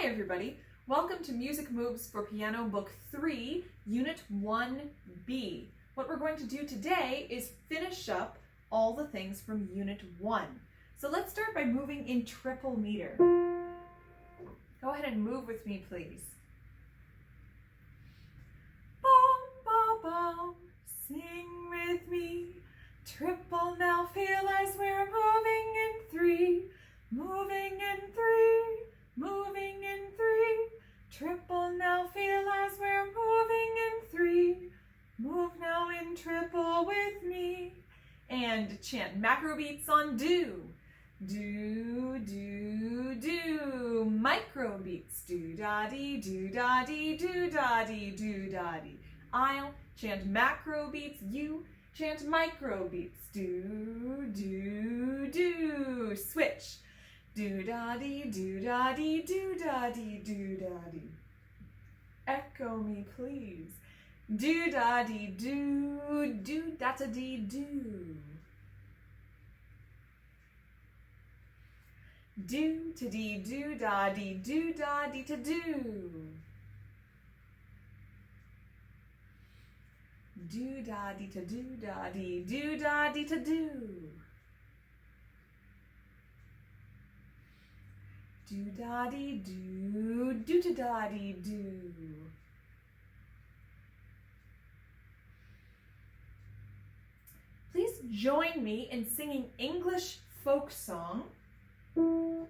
everybody. Welcome to Music Moves for Piano Book 3, Unit 1B. What we're going to do today is finish up all the things from Unit 1. So let's start by moving in triple meter. Go ahead and move with me, please. Bom, bom, bom, sing with me. Triple now, feel as we're moving in 3. Moving in 3, moving in 3. Triple now, feel as we're moving in 3. Move now in triple with me. And chant macro beats on do. Do, do, do. Micro beats. Do-da-dee, do-da-dee, do-da-dee, do-da-dee. I'll chant macro beats. You chant micro beats. Do, do, do. Switch. Do-da-dee, do-da-dee, do-da-dee, do-da-dee. Echo me, please. Do-da-dee, do, do-da-da-dee, do. Do-ta-dee, do-da-dee, do-da-dee, to-do. Do-da-dee, to-do-da-dee, do-da-dee, to-do. Do-da-dee, do, do-ta-da-dee, do. Please join me in singing English folk song. Bum,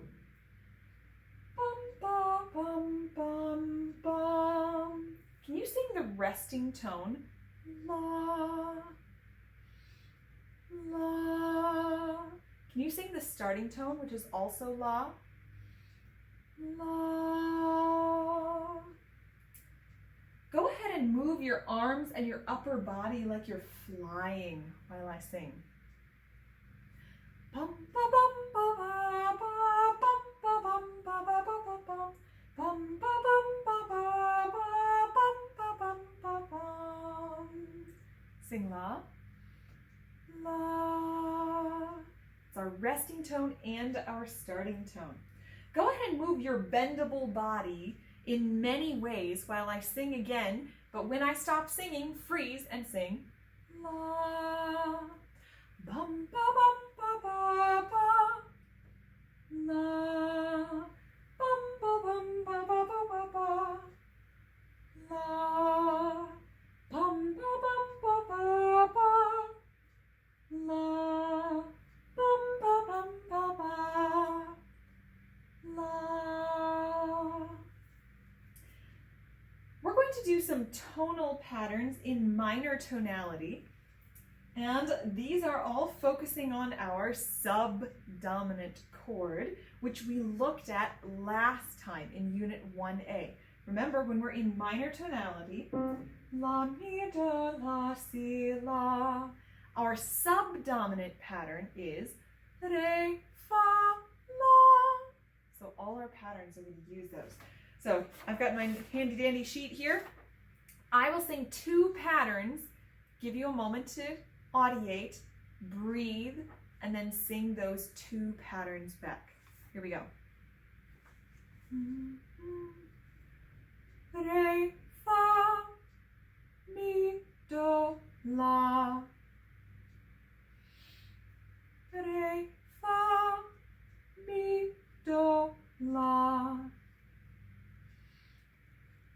ba, bum, bum, bum. Can you sing the resting tone? La, la. Can you sing the starting tone, which is also la? La. Go ahead and move your arms and your upper body like you're flying while I sing. Bum ba bum ba ba ba bum ba bum ba ba ba ba bum bum ba bum ba ba ba bum ba bum ba bum. Sing la. La. It's our resting tone and our starting tone. Go ahead and move your bendable body in many ways while I sing again, but when I stop singing, freeze and sing la. Bum ba bum ba ba ba. La. Bum ba bum ba ba ba ba ba. La. Bum ba bum ba ba ba. La. Bum ba bum ba ba. La. We're going to do some tonal patterns in minor tonality, and these are all focusing on our subdominant chord, which we looked at last time in Unit 1A. Remember, when we're in minor tonality, la, mi, do, la, si, la, our subdominant pattern is re, fa, la. So all our patterns are going to use those. So I've got my handy dandy sheet here. I will sing 2 patterns, give you a moment to audiate, breathe, and then sing those 2 patterns back. Here we go. Re, fa, mi, do, la. Re, fa, mi, do, la.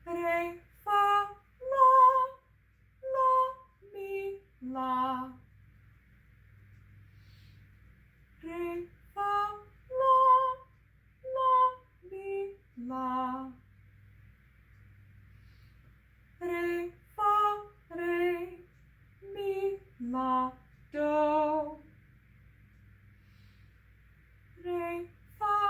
Re, fa, la, la, mi, la. Re, fa, la, la, mi, la. Re, fa, re, mi, la, do. Re, fa,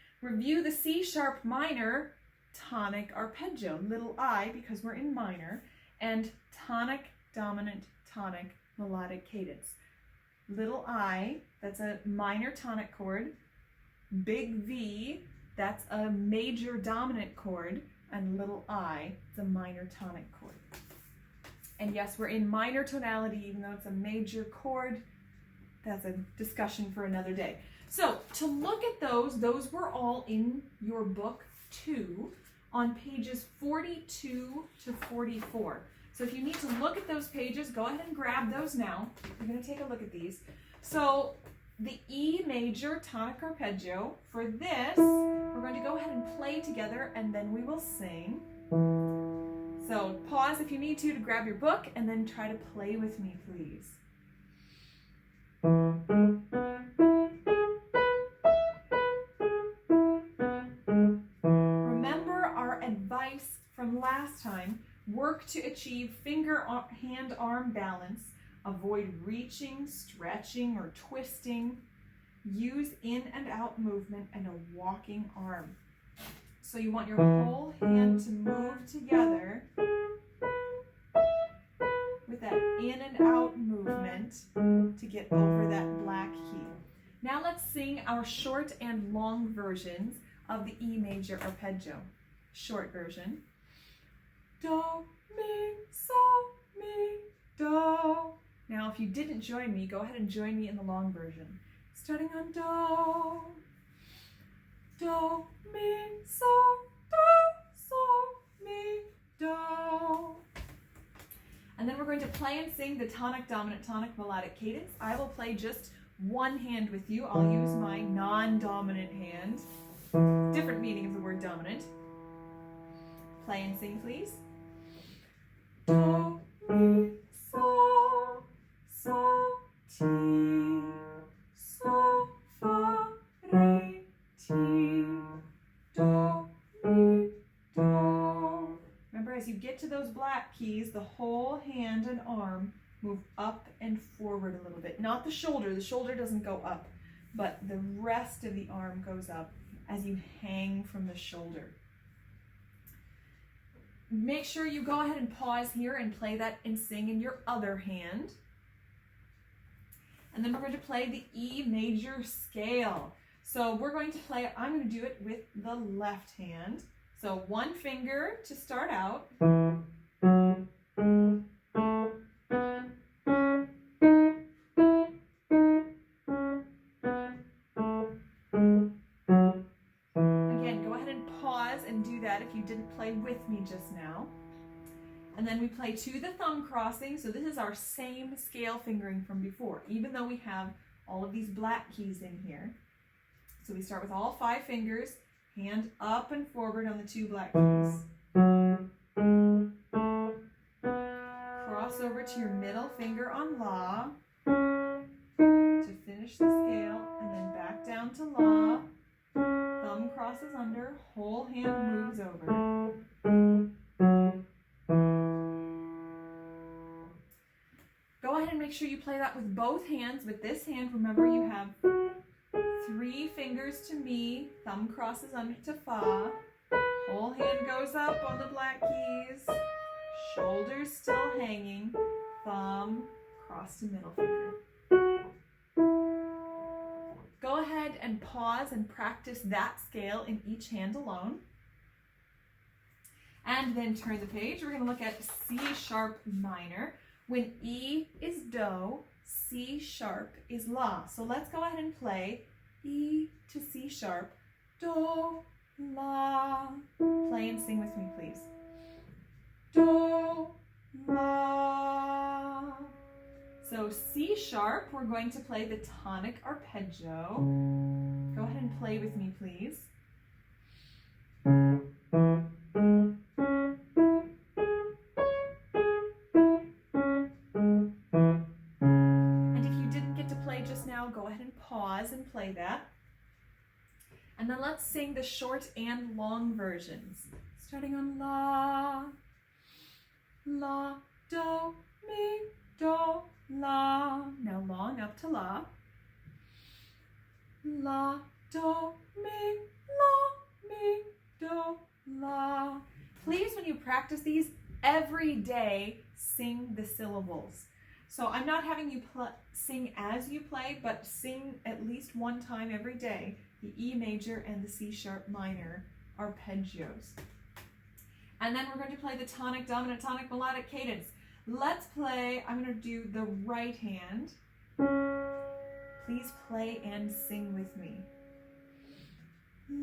Review the C sharp minor tonic arpeggio, little I because we're in minor, and tonic dominant tonic melodic cadence. Little I, that's a minor tonic chord. Big V, that's a major dominant chord. And little I, it's a minor tonic chord. And yes, we're in minor tonality, even though it's a major chord. That's a discussion for another day. So to look at those were all in your book too, on pages 42 to 44. So if you need to look at those pages, go ahead and grab those now. We're going to take a look at these. So the E major tonic arpeggio, for this, we're going to go ahead and play together and then we will sing. So pause if you need to grab your book and then try to play with me, please. Remember our advice from last time. Work to achieve hand-arm balance. Avoid reaching, stretching, or twisting. Use in and out movement and a walking arm. So you want your whole hand to move together with that in and out movement to get over that black key. Now let's sing our short and long versions of the E major arpeggio. Short version. Do, mi, sol, mi, do. Now if you didn't join me, go ahead and join me in the long version. Starting on do, do, mi, sol, mi, do. And then we're going to play and sing the tonic dominant tonic melodic cadence. I will play just one hand with you. I'll use my non-dominant hand. Different meaning of the word dominant. Play and sing, please. Do, mi, sol, ti, sol, fa, re, ti, do, mi, do. Remember, as you get to those black keys, the whole hand and arm move up and forward a little bit. Not the shoulder doesn't go up, but the rest of the arm goes up as you hang from the shoulder. Make sure you go ahead and pause here and play that and sing in your other hand. And then we're going to play the E major scale. So we're going to play it, I'm going to do it with the left hand. So one finger to start out. Again, go ahead and pause and do that if you didn't play with me just now. And then we play to the thumb crossing. So this is our same scale fingering from before, even though we have all of these black keys in here. So we start with all 5 fingers, hand up and forward on the 2 black keys. Cross over to your middle finger on La to finish the scale, and then back down to La. Thumb crosses under, whole hand moves over. Go ahead and make sure you play that with both hands. With this hand, remember you have 3 fingers to Mi, thumb crosses under to Fa, whole hand goes up on the black keys, shoulders still hanging, thumb cross to middle finger. Go ahead and pause and practice that scale in each hand alone. And then turn the page. We're going to look at C sharp minor. When E is Do, C sharp is La. So let's go ahead and play E to C sharp, Do, La. Play and sing with me, please. Do, La. So C sharp, we're going to play the tonic arpeggio. Go ahead and play with me, please. And if you didn't get to play just now, go ahead and pause and play that. And then let's sing the short and long versions. Starting on La, La, Do, Mi, Do, La. Now long up to La. La, Do, Mi, La. practice these every day, sing the syllables. So I'm not having you sing as you play, but sing at least one time every day the E major and the C sharp minor arpeggios. And then we're going to play the tonic, dominant, tonic, melodic cadence. Let's play, I'm going to do the right hand. Please play and sing with me.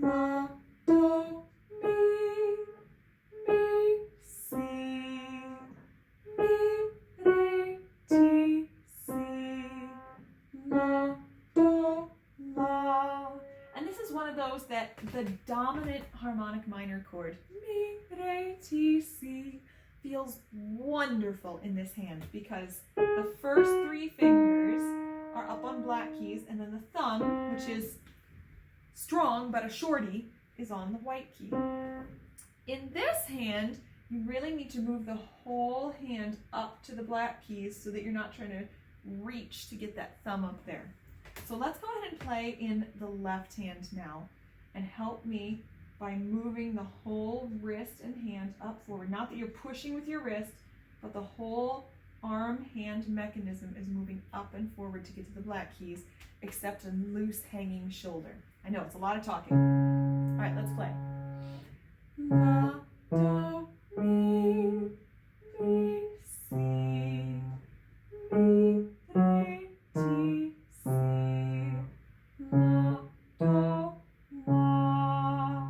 La, do, mi, si, mi, re, ti, si, la, do, la. And this is one of those that the dominant harmonic minor chord, mi, re, ti, si, feels wonderful in this hand because the first three fingers are up on black keys, and then the thumb, which is strong but a shorty, is on the white key. In this hand, you really need to move the whole hand up to the black keys so that you're not trying to reach to get that thumb up there. So let's go ahead and play in the left hand now, and help me by moving the whole wrist and hand up forward. Not that you're pushing with your wrist, but the whole arm-hand mechanism is moving up and forward to get to the black keys, except a loose hanging shoulder. I know, it's a lot of talking. All right, let's play. La, do, mi, si, mi, re, ti, si, la, do, la.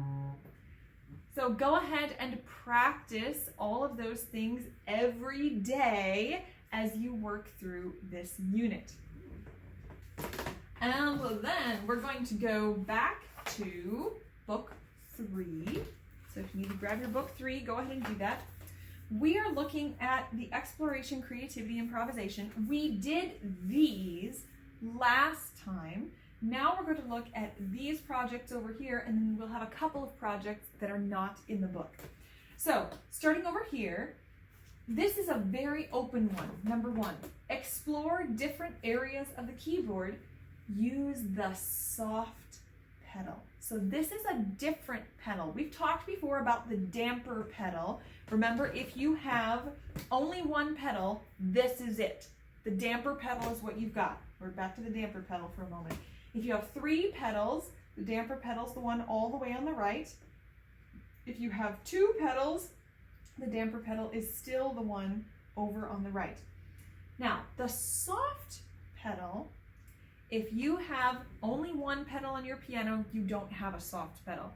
So go ahead and practice all of those things every day as you work through this unit. And then we're going to go back to book 3. So if you need to grab your book 3, go ahead and do that. We are looking at the exploration, creativity, improvisation. We did these last time. Now we're going to look at these projects over here, and then we'll have a couple of projects that are not in the book. So starting over here, this is a very open one. Number 1, explore different areas of the keyboard. Use the soft pedal. So this is a different pedal. We've talked before about the damper pedal. Remember, if you have only one pedal, this is it. The damper pedal is what you've got. We're back to the damper pedal for a moment. If you have 3 pedals, the damper pedal is the one all the way on the right. If you have 2 pedals, the damper pedal is still the one over on the right. Now, the soft pedal, if you have only one pedal on your piano, you don't have a soft pedal.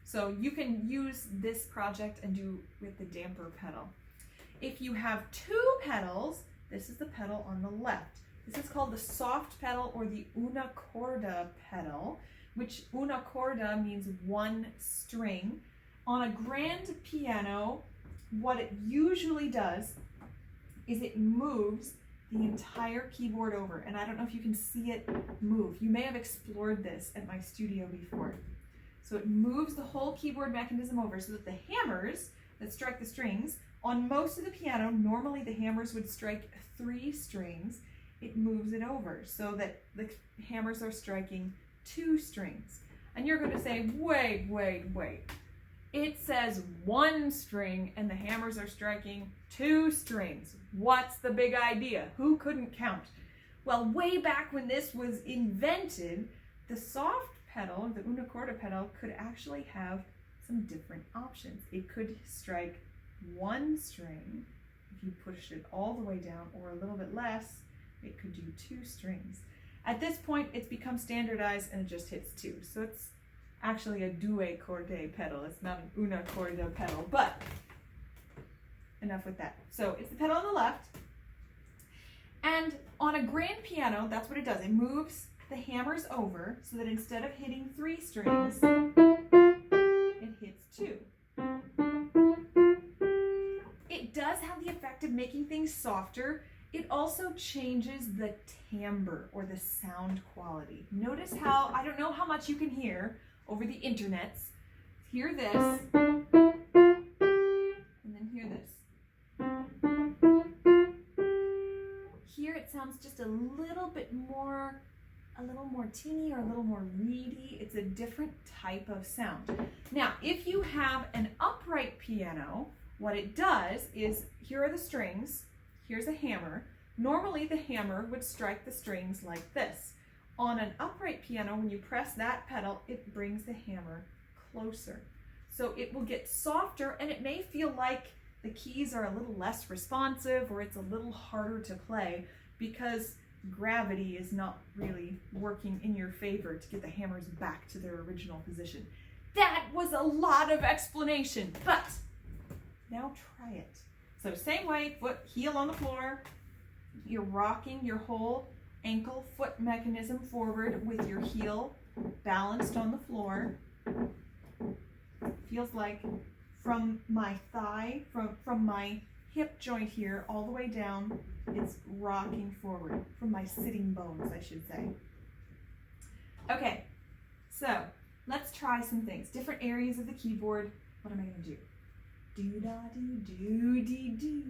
So you can use this project and do with the damper pedal. If you have 2 pedals, this is the pedal on the left. This is called the soft pedal or the una corda pedal, which una corda means 1 string. On a grand piano, what it usually does is it moves the entire keyboard over, and I don't know if you can see it move. You may have explored this at my studio before. So it moves the whole keyboard mechanism over so that the hammers that strike the strings, on most of the piano, normally the hammers would strike 3 strings. It moves it over so that the hammers are striking 2 strings. And you're going to say, wait. It says 1 string and the hammers are striking 2 strings. What's the big idea? Who couldn't count? Well, way back when this was invented, the soft pedal, the una corda pedal, could actually have some different options. It could strike 1 string if you pushed it all the way down, or a little bit less, it could do 2 strings. At this point, it's become standardized and it just hits 2. So it's actually a due corde pedal. It's not an una corda pedal, but enough with that. So it's the pedal on the left. And on a grand piano, that's what it does. It moves the hammers over so that instead of hitting 3 strings, it hits 2. It does have the effect of making things softer. It also changes the timbre or the sound quality. Notice how, I don't know how much you can hear over the internets. Hear this, and then hear this. Here it sounds just a little more teeny or a little more reedy. It's a different type of sound. Now, if you have an upright piano, what it does is, here are the strings, here's a hammer. Normally the hammer would strike the strings like this. On an upright piano, when you press that pedal, it brings the hammer closer. So it will get softer, and it may feel like the keys are a little less responsive or it's a little harder to play because gravity is not really working in your favor to get the hammers back to their original position. That was a lot of explanation, but now try it. So same way, foot, heel on the floor. You're rocking your whole ankle foot mechanism forward with your heel balanced on the floor. Feels like from my thigh, from my hip joint here all the way down, it's rocking forward. From my sitting bones, I should say. Okay, so let's try some things. Different areas of the keyboard. What am I going to do? Do-da-dee-do-dee-do-dee-do.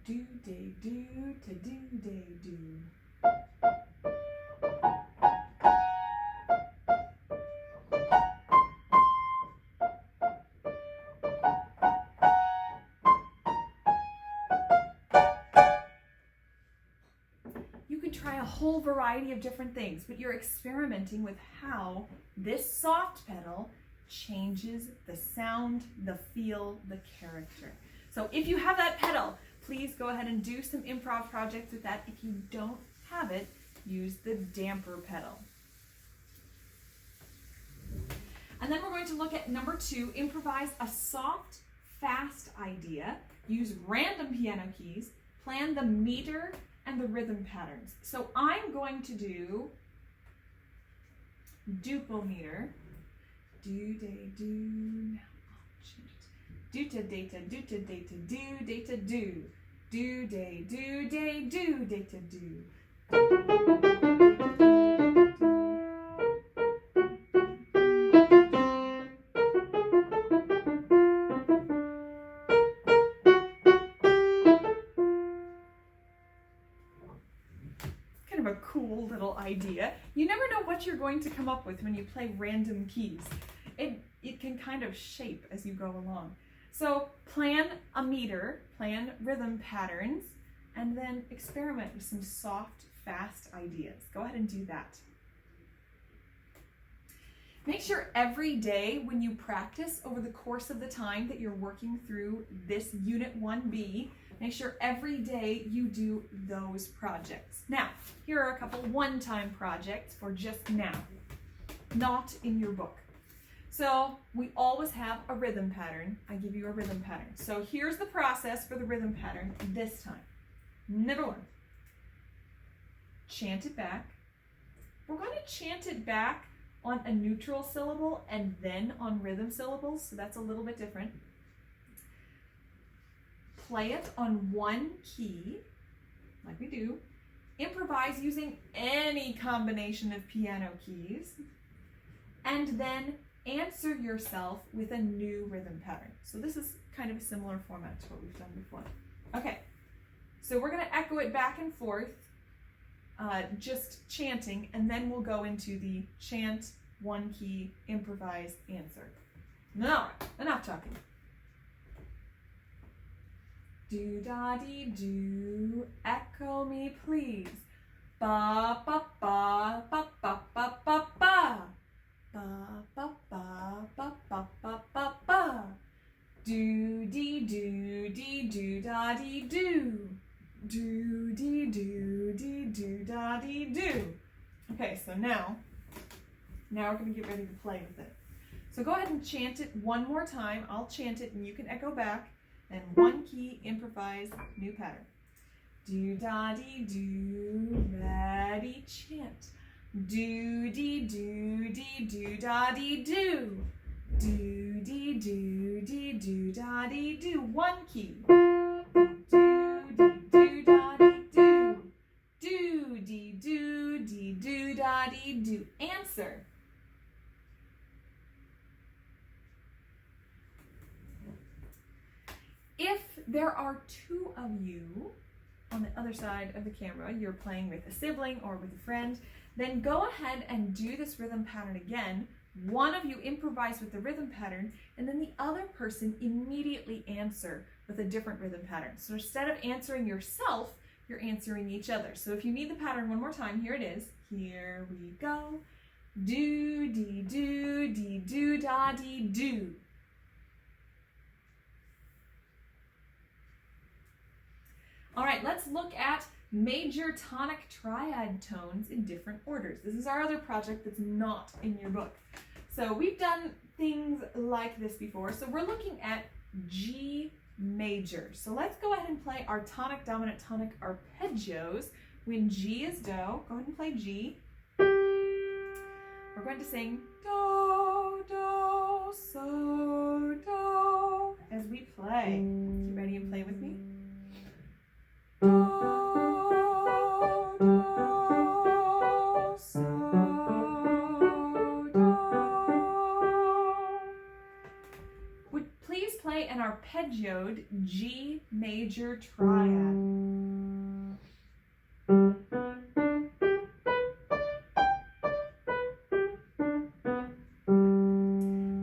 Do-day-do-to-do-day-do. You could try a whole variety of different things, but you're experimenting with how this soft pedal changes the sound, the feel, the character. So if you have that pedal, please go ahead and do some improv projects with that. If you don't have it, use the damper pedal. And then we're going to look at number 2, improvise a soft, fast idea. Use random piano keys, plan the meter and the rhythm patterns. So I'm going to do duple-meter. Do-day-do, now I'll change it. Do-ta-day-ta, do-ta-day-ta, do-day-ta-do. Do-day-do-day-do, day-ta-do. Kind of a cool little idea. You never know what you're going to come up with when you play random keys. It can kind of shape as you go along. So plan a meter, plan rhythm patterns, and then experiment with some soft, fast ideas. Go ahead and do that. Make sure every day when you practice over the course of the time that you're working through this Unit 1B, make sure every day you do those projects. Now, here are a couple one-time projects for just now, not in your book. So we always have a rhythm pattern. I give you a rhythm pattern. So here's the process for the rhythm pattern this time. Number 1, chant it back. We're going to chant it back on a neutral syllable and then on rhythm syllables, so that's a little bit different. Play it on one key, like we do. Improvise using any combination of piano keys. And then answer yourself with a new rhythm pattern. So this is kind of a similar format to what we've done before. Okay, so we're going to echo it back and forth, just chanting, and then we'll go into the chant, one key, improvise, answer. All right, enough talking. Do-da-dee-do, echo me please. Ba-ba-ba, ba-ba-ba-ba-ba. Ba-ba-ba-ba-ba-ba-ba. Do-dee-do-dee-do-da-dee-do. Do-dee-do-dee-do-da-dee-do. Okay, so now we're going to get ready to play with it. So go ahead and chant it one more time. I'll chant it and you can echo back. And one key, improvise, new pattern. Do-da-dee-do, ready, chant. Do-dee-do-dee-do-da-dee-do. Do-dee-do-dee-do-da-dee-do. One key. Do-dee-do-da-dee-do. Do-dee-do. dee, do, da, dee, do. Answer. If there are two of you on the other side of the camera, you're playing with a sibling or with a friend, then go ahead and do this rhythm pattern again. One of you improvise with the rhythm pattern, and then the other person immediately answer with a different rhythm pattern. So instead of answering yourself, you're answering each other. So if you need the pattern one more time, here it is. Here we go. Do, dee, do, da, dee, do. All right, let's look at major tonic triad tones in different orders. This is our other project that's not in your book. So we've done things like this before. So we're looking at G major. So let's go ahead and play our tonic, dominant, tonic arpeggios. When G is do, go ahead and play G. We're going to sing do, do, so, do as we play. You ready and play with me? Do, do, so, do. Would please play an arpeggioed G major triad.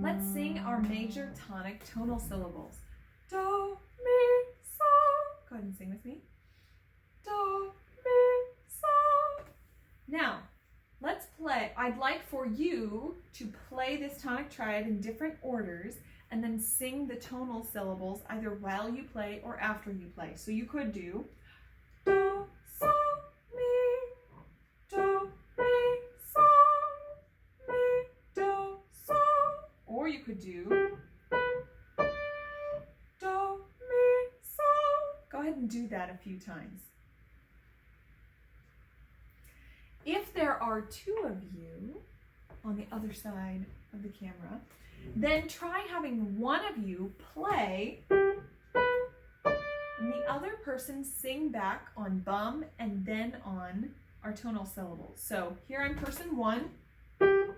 Let's sing our major tonic tonal syllables. Do, mi, so. Go ahead and sing with me. Do, mi, so. Now, let's play. I'd like for you to play this tonic triad in different orders and then sing the tonal syllables either while you play or after you play. So you could do do, so, mi, do, mi, so, mi, do, so. Or you could do do, mi, so. Go ahead and do that a few times. If there are two of you on the other side of the camera, then try having one of you play and the other person sing back on bum and then on our tonal syllables. So here I'm person one, now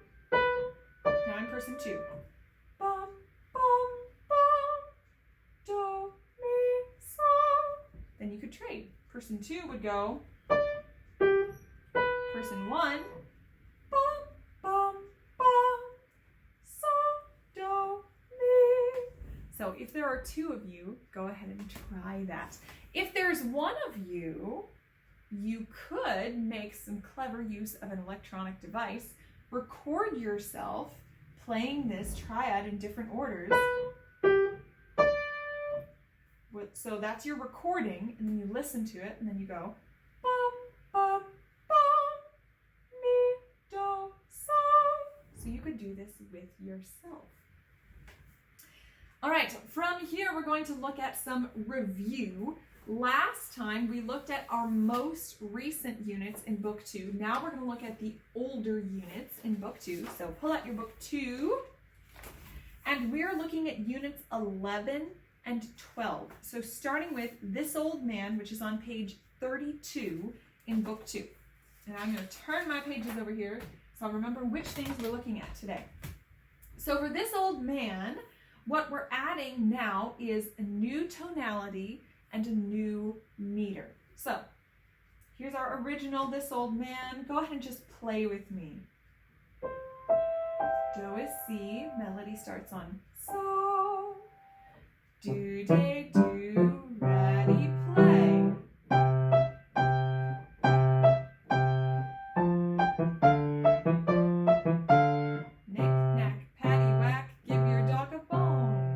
I'm person two. Bum, bum, bum, do, mi, so. Then you could trade. Person two would go person one, bum, bum, bum, so, do, mi. So if there are two of you, go ahead and try that. If there's one of you, you could make some clever use of an electronic device. Record yourself playing this triad in different orders. So that's your recording, and then you listen to it, and then you go bum, bum, bum, mi, do, so. So you could do this with yourself. All right, from here we're going to look at some review. Last time we looked at our most recent units in book 2. Now we're going to look at the older units in book 2. So pull out your book 2, and we're looking at units 11 and 12. So starting with This Old Man, which is on page 32 in book 2. And I'm going to turn my pages over here so I'll remember which things we're looking at today. So for This Old Man, what we're adding now is a new tonality and a new meter. So here's our original This Old Man. Go ahead and just play with me. Do is C, melody starts on so. Do, day, do, ready, play. Knick, knack, patty, whack, give your dog a bone.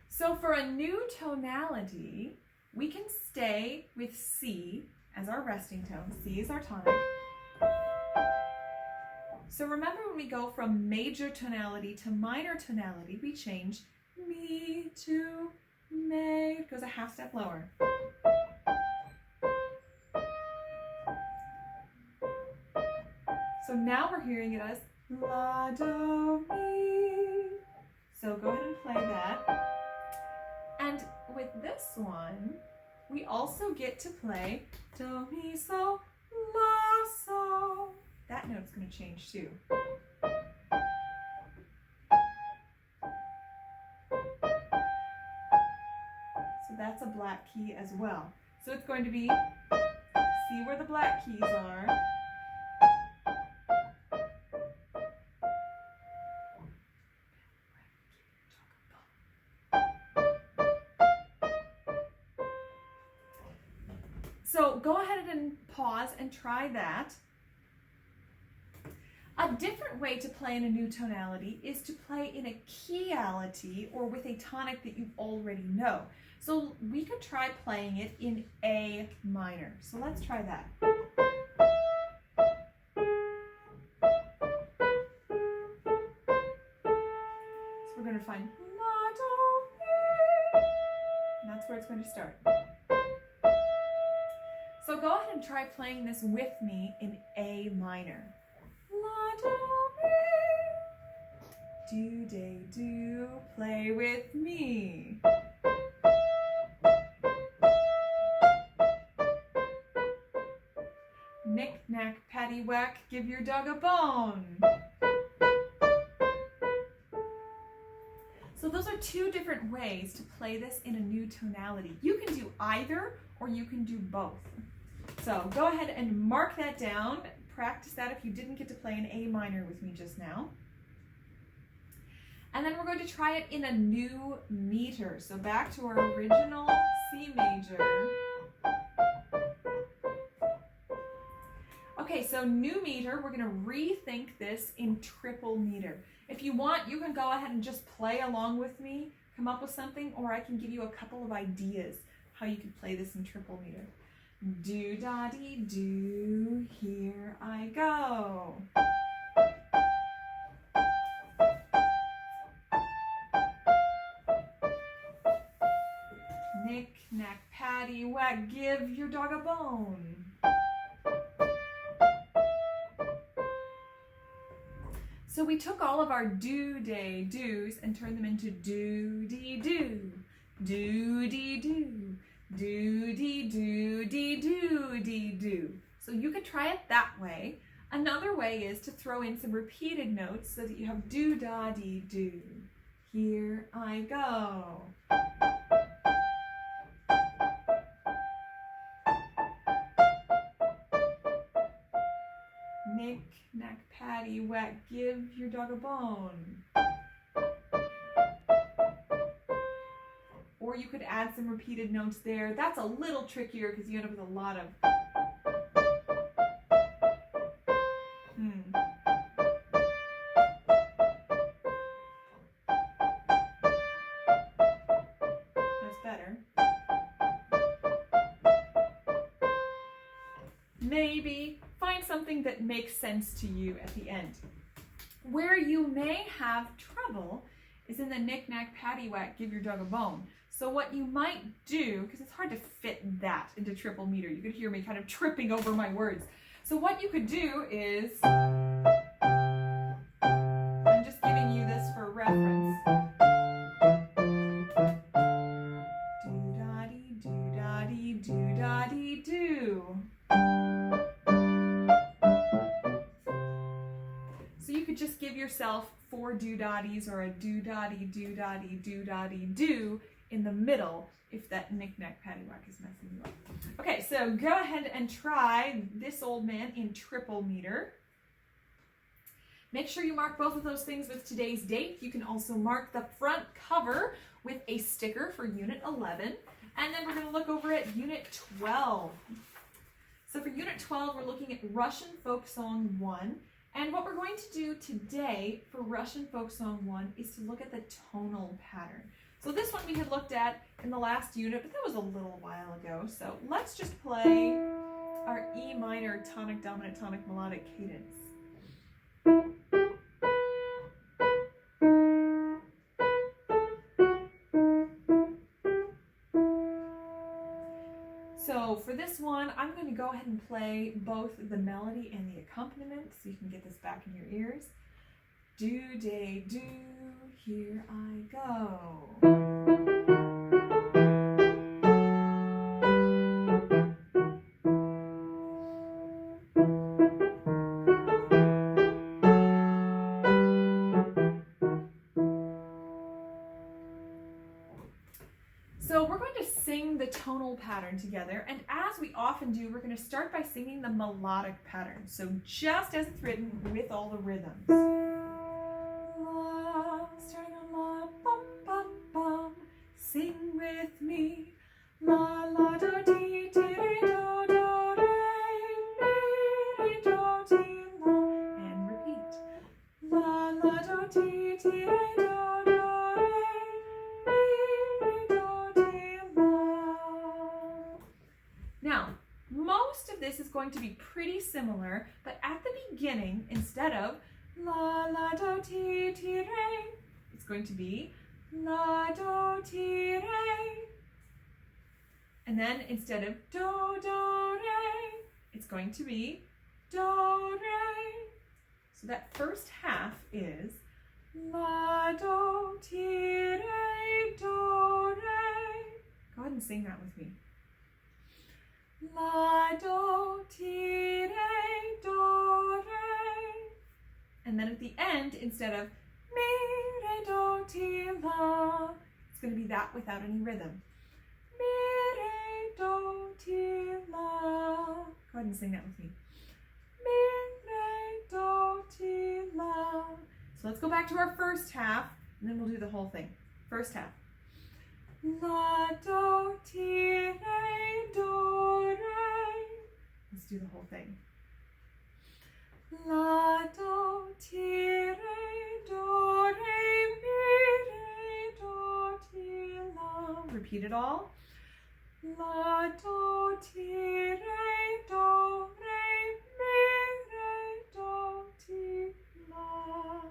So for a new tonality, we can stay with C as our resting tone. C is our tonic. So remember when we go from major tonality to minor tonality, we change mi to may. It goes a half step lower. So now we're hearing it as la, do, mi. So go ahead and play that. And with this one, we also get to play do, mi, so, la, so. That note's going to change too. So that's a black key as well. So it's going to be, see where the black keys are. So go ahead and pause and try that. A different way to play in a new tonality is to play in a keyality or with a tonic that you already know. So we could try playing it in A minor. So let's try that. So we're going to find La, Do, Mi, and that's where it's going to start. So go ahead and try playing this with me in A minor. La, do, mi. Do, day, do, play with me. Knick, knack, patty, whack, give your dog a bone. So those are two different ways to play this in a new tonality. You can do either or you can do both. So go ahead and mark that down. Practice that if you didn't get to play an A minor with me just now. And then we're going to try it in a new meter. So back to our original C major. Okay, so new meter, we're going to rethink this in triple meter. If you want, you can go ahead and just play along with me, come up with something, or I can give you a couple of ideas how you can play this in triple meter. Do, da, dee, do, here I go. Knick, knack, patty, whack, give your dog a bone. So we took all of our do, day, do's and turned them into do, dee, do, do, dee, do. Do, dee, do, dee, do, dee, do. So you could try it that way. Another way is to throw in some repeated notes so that you have do, da, dee, do. Here I go. Knick, knack, patty, whack, give your dog a bone. Or you could add some repeated notes there. That's a little trickier because you end up with a lot of That's better. Maybe find something that makes sense to you at the end. Where you may have trouble is in the knick, knack, patty, whack, give your dog a bone. So what you might do, because it's hard to fit that into triple meter, you could hear me kind of tripping over my words. So what you could do is, I'm just giving you this for reference. Do-da-dee, do-da-dee, do-da-dee, do. So you could just give yourself 4 do-da-dees or a do-da-dee, do-da-dee, do-da-dee, do in the middle if that knick-knack paddywhack is messing you up. Okay, so go ahead and try this old man in triple meter. Make sure you mark both of those things with today's date. You can also mark the front cover with a sticker for Unit 11. And then we're going to look over at Unit 12. So for Unit 12, we're looking at Russian Folk Song 1. And what we're going to do today for Russian Folk Song 1 is to look at the tonal pattern. So this one we had looked at in the last unit, but that was a little while ago. So let's just play our E minor tonic, dominant, tonic, melodic cadence. So for this one, I'm going to go ahead and play both the melody and the accompaniment so you can get this back in your ears. Do, day, do, here I go. pattern together, and as we often do, we're going to start by singing the melodic pattern. So just as it's written with all the rhythms. La, starting on la, bum, bum, bum. Sing with me. La, la, do, ti, ti, re, do, do, re, do, ti, la. And repeat. La, la, do, ti, ti, re, do, do, re, do, ti, la. Now, most of this is going to be pretty similar, but at the beginning, instead of la, la, do, ti, ti, re, it's going to be la, do, ti, re. And then instead of do, do, re, it's going to be do, re. So that first half is la, do, ti, re, do, re. Go ahead and sing that with me. La, do, ti, re, do, re. And then at the end, instead of mi, re, do, ti, la, it's going to be that without any rhythm. Mi, re, do, ti, la. Go ahead and sing that with me. Mi, re, do, ti, la. So let's go back to our first half, and then we'll do the whole thing. First half. La, do, ti, re, do, re. Let's do the whole thing. La, do, ti, re, do, re, mi, re, do, ti, la. Repeat it all. La, do, ti, re, do, re, mi, re, do, ti, la.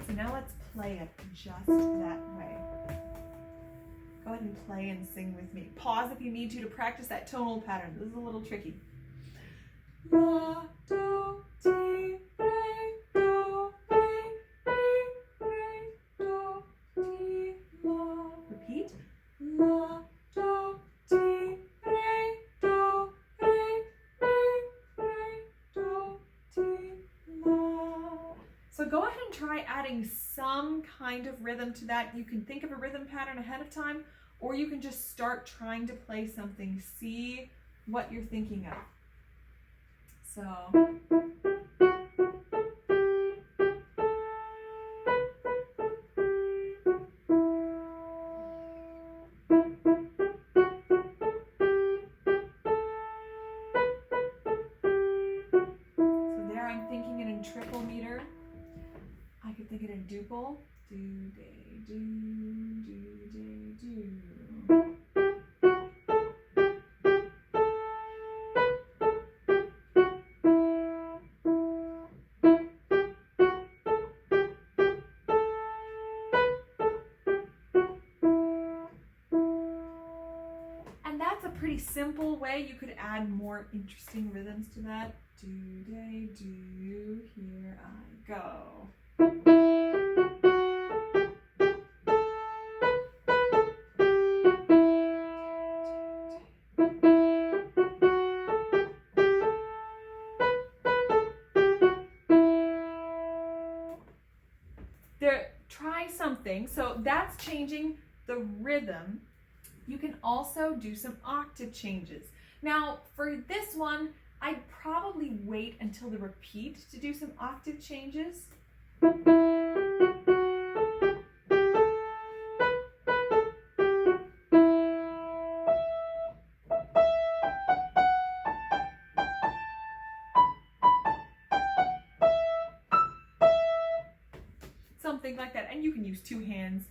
So now let's play it just that way. Go ahead and play and sing with me. Pause if you need to practice that tonal pattern. This is a little tricky. La, do, ti, re, do, re, mi, re, do, ti, la. Repeat. La, do, ti, re, do, re, mi, re, do, ti, la. So go ahead and try adding some kind of rhythm to that. You can think of a rhythm pattern ahead of time, or you can just start trying to play something. See what you're thinking of. So there I'm thinking it in triple meter. I could think it in duple. Do, day, do, day, do. And that's a pretty simple way you could add more interesting rhythms to that. Do, day, do, here I go. Try something. So that's changing the rhythm. You can also do some octave changes. Now for this one, I'd probably wait until the repeat to do some octave changes. Something like that. And you can use two hands,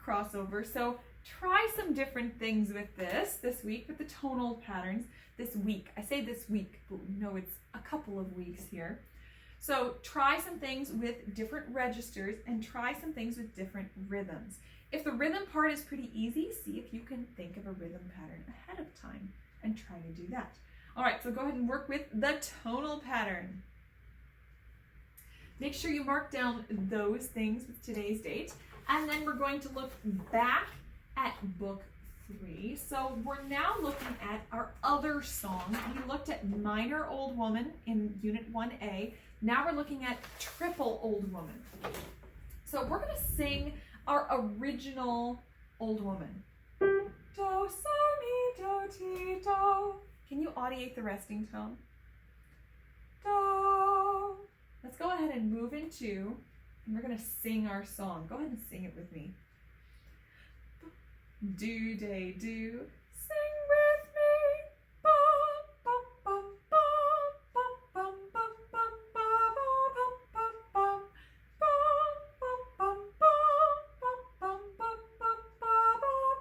crossover. So try some different things with this week with the tonal patterns this week. I say this week, but no, it's a couple of weeks here. So try some things with different registers and try some things with different rhythms. If the rhythm part is pretty easy, see if you can think of a rhythm pattern ahead of time and try to do that. All right, so go ahead and work with the tonal pattern. Make sure you mark down those things with today's date. And then we're going to look back at book 3. So we're now looking at our other song. We looked at minor Old Woman in Unit 1A. Now we're looking at triple Old Woman. So we're going to sing our original Old Woman. Do, so, mi, do, ti, do. Can you audiate the resting tone? Do. Let's go ahead and move into, and we're going to sing our song. Go ahead and sing it with me. Do, day, do. Sing with me. Bum, bum, bum, bum, bum, bum, bum, bum, bum, bum,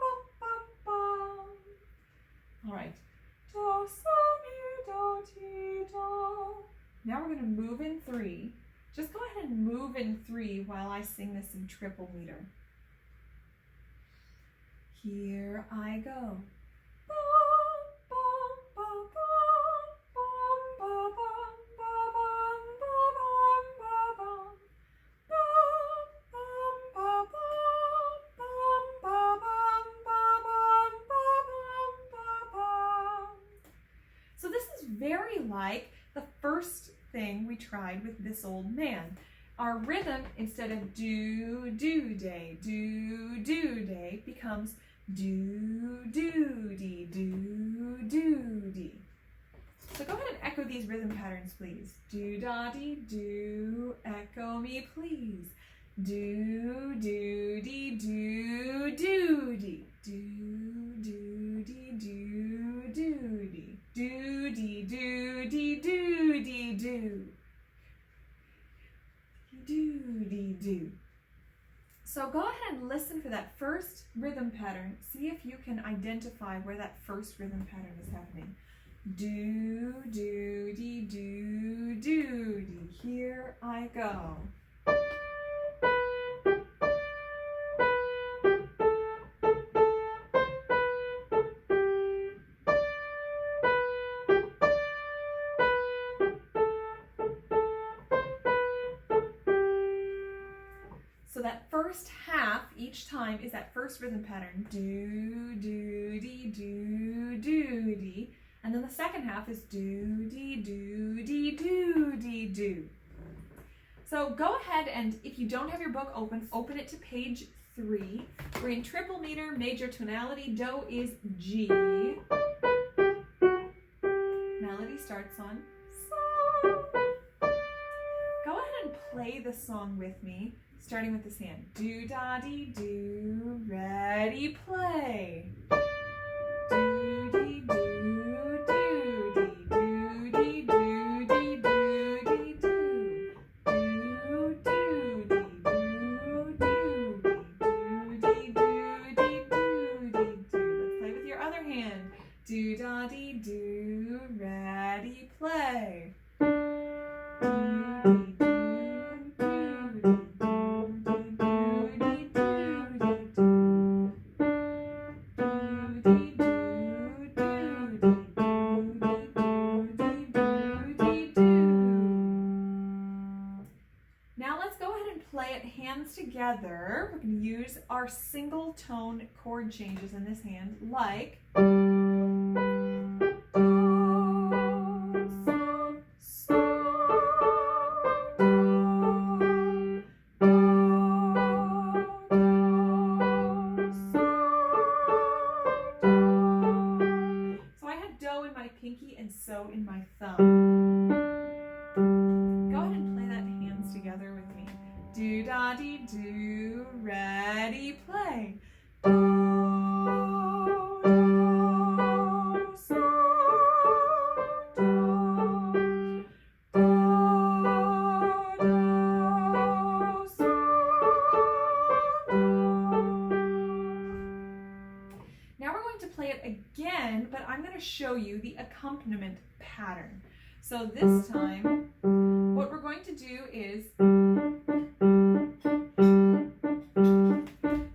bum, bum, bum. All right. Do, so, mi, do, ti, do. Now we're going to move in 3. Just go ahead and move in 3 while I sing this in triple meter. Here I go. So this is very like the first thing we tried with This Old Man. Our rhythm, instead of do, do, day, do, do, day, becomes do, do, dee, do, do, dee. So go ahead and echo these rhythm patterns, please. Do, da, dee, do, echo me, please. Do, do, dee, do, do, dee. Do, do, dee, do, do, dee. Do, dee, do, dee, do, dee, do. Do, dee, do. So go ahead and listen for that first rhythm pattern. See if you can identify where that first rhythm pattern is happening. Do, do, dee, do, do, dee. Here I go. So that first half each time is that first rhythm pattern. Do, do, dee, do, do, dee. And then the second half is do, dee, do, dee, do, dee, do. So go ahead and, if you don't have your book open, open it to page 3. We're in triple meter, major tonality. Do is G. Melody starts on So. Go ahead and play the song with me, starting with this hand. Do, da, dee, do, ready, play. Do, dee, do, do, dee, do, dee, do, dee, do, dee, do. Do, do, dee, do, do, dee, do, dee, do, dee, do, dee, do. Let's play with your other hand. Do, da, dee, do, ready, play. Now let's go ahead and play it hands together. We're going to use our single tone chord changes in this hand, like pinky and so in my thumb. Go ahead and play that hands together with me. Do, da, dee, do, ready, play. Do, do, so, do, do, do, so, do. Now we're going to play it again, but I'm going to show you the accompaniment pattern. So this time, what we're going to do is,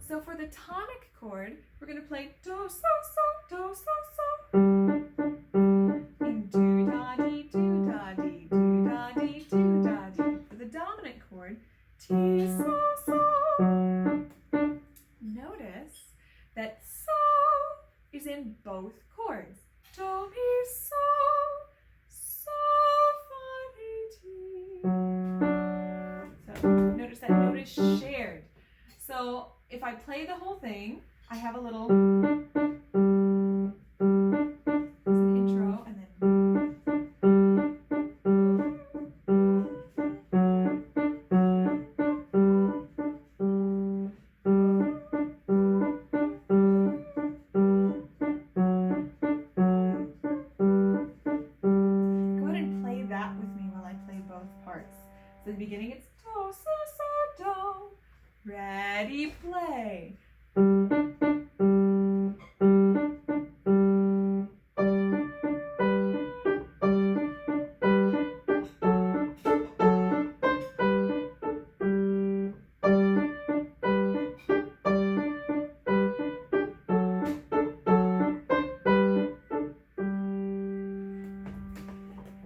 so for the tonic chord, we're going to play do, so, so, do, so, so. And do, da, dee, do, da, dee, do, da, dee, do, da, dee. For the dominant chord, ti, so, so. Notice that so is in both chords. Do, mi, so, so, fa, mi, ti. So notice that note is shared. So if I play the whole thing, I have a little the beginning, it's do, so, do. Ready, play.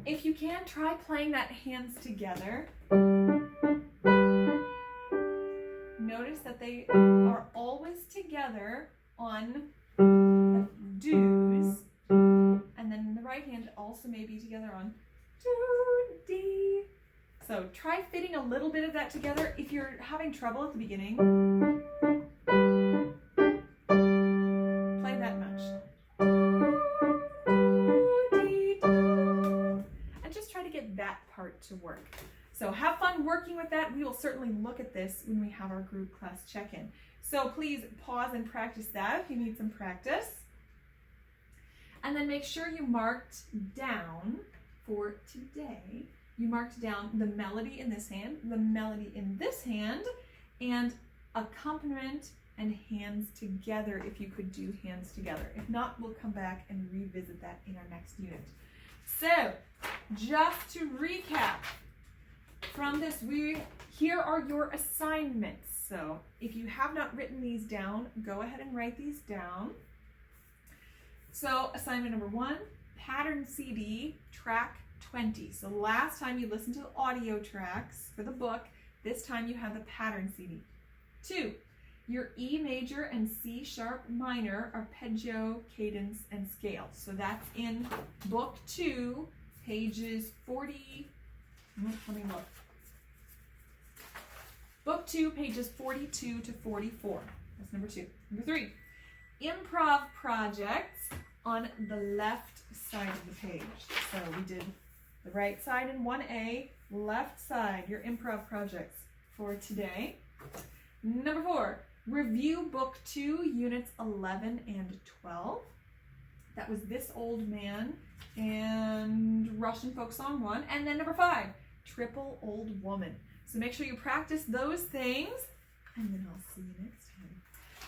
If you can, try playing that hands together. Notice that they are always together on do's, and then the right hand also may be together on do, D. So try fitting a little bit of that together. If you're having trouble at the beginning, play that much. That part to work. So have fun working with that. We will certainly look at this when we have our group class check-in. So please pause and practice that if you need some practice. And then make sure you marked down for today. You marked down the melody in this hand, the melody in this hand, and accompaniment and hands together if you could do hands together. If not, we'll come back and revisit that in our next unit. So, just to recap from this, here are your assignments. So, if you have not written these down, go ahead and write these down. So, assignment number 1, pattern CD, track 20. So, last time you listened to the audio tracks for the book, this time you have the pattern CD. 2, your E major and C sharp minor arpeggio, cadence, and scale. So that's in book 2, pages 40, let me look. Book 2, pages 42 to 44. That's number 2. Number 3, improv projects on the left side of the page. So we did the right side in 1A, left side, your improv projects for today. Number 4, review book 2, units 11 and 12. That was This Old Man and Russian Folk Song 1. And then number 5, Triple Old Woman. So make sure you practice those things, and then I'll see you next time.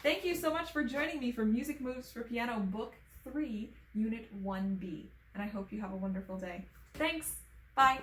Thank you so much for joining me for Music Moves for Piano Book 3, Unit 1B. And I hope you have a wonderful day. Thanks. Bye.